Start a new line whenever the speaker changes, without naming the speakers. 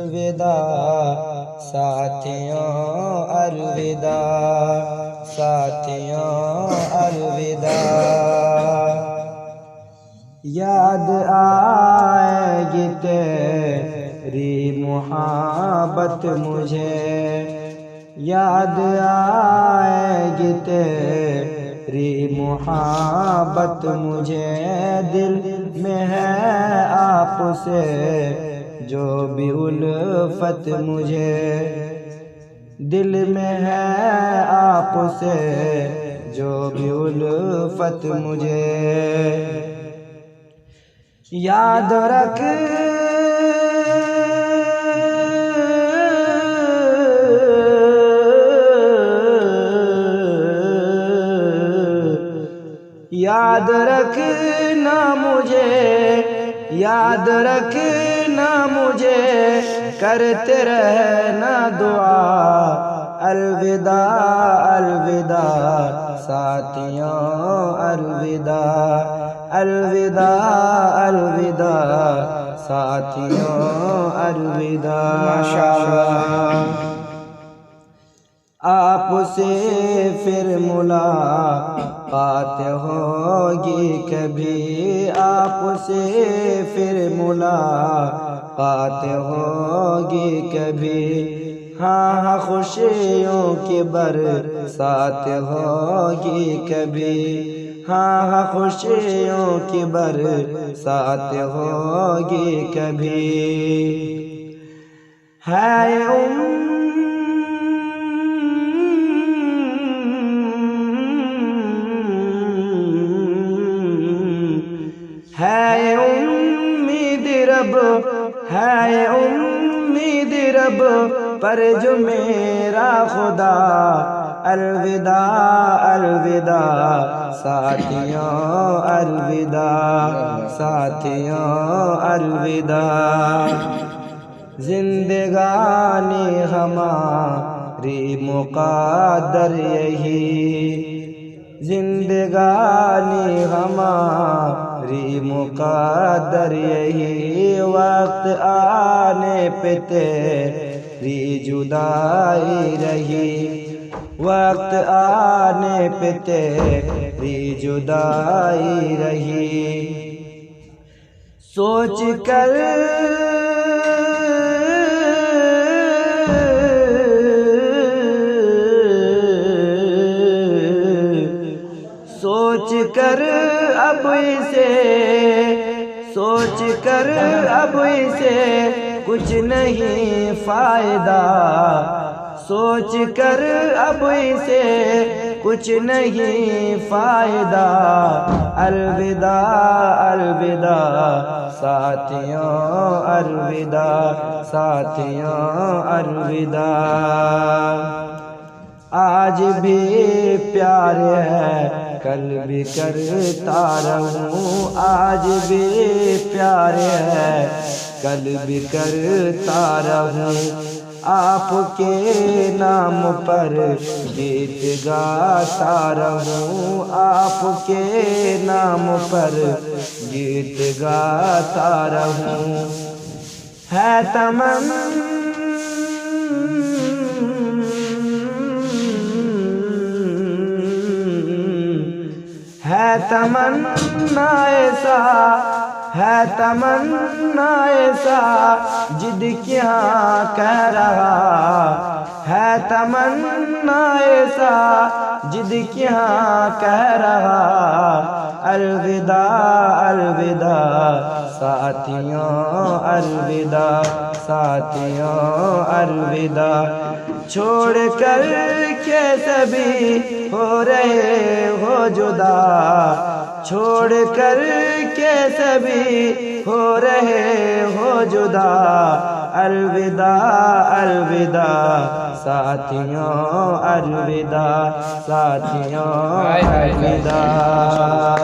الوداع ساتھیوں الوداع ساتھیوں الوداع یاد آئے گی تیری محبت مجھے یاد آئے گی تیری محبت مجھے دل میں ہے آپ سے جو بھی الفت مجھے دل میں ہے آپ سے جو بھی الفت مجھے یاد رکھ یاد رکھنا مجھے یاد رکھنا مجھے کرتے رہنا دعا الوداع الوداع ساتھیوں الوداع الوداع الوداع ساتھیوں الوداع ماشاءاللہ آپ سے پھر ملاقات ہوگی کبھی آپ سے پھر ملاقات ہوگی کبھی ہاں ہاں خوشیوں کی برسات ہوگی کبھی ہاں ہاں خوشیوں کی برسات ہوگی کبھی ہے امید رب ہے امید رب پر جو میرا خدا الوداع الوداع ساتھیوں الوداع ساتھیوں الوداع زندگانی ہماری مقدر یہی زندگانی ہماری مقدر یہی وقت آنے پہ تیری جدائی رہی وقت آنے پہ تیری جدائی رہی سوچ کر سوچ کر اب اسے سوچ کر اب اسے کچھ نہیں فائدہ سوچ کر اب اسے کچھ نہیں فائدہ الوداع الوداع ساتھیوں الوداع ساتھیوں الوداع آج بھی پیار ہے کل بھی کرتا رہوں آج بھی پیار ہے کل بھی کرتا رہوں آپ کے نام پر گیت گاتا رہوں آپ کے نام پر گیت گاتا رہوں ہے تمنا ایسا ہے تمنا ایسا جد کیا کہہ رہا ہے تمنا ایسا جد کیا کہہ رہا الوداع الوداع ساتھیوں الوداع ساتھیوں الوداع چھوڑ کر کے سبھی ہو رہے ہو جدا چھوڑ کر کے سبھی ہو رہے ہو جدا الوداع الوداع ساتھیوں الوداع ساتھیوں الوداع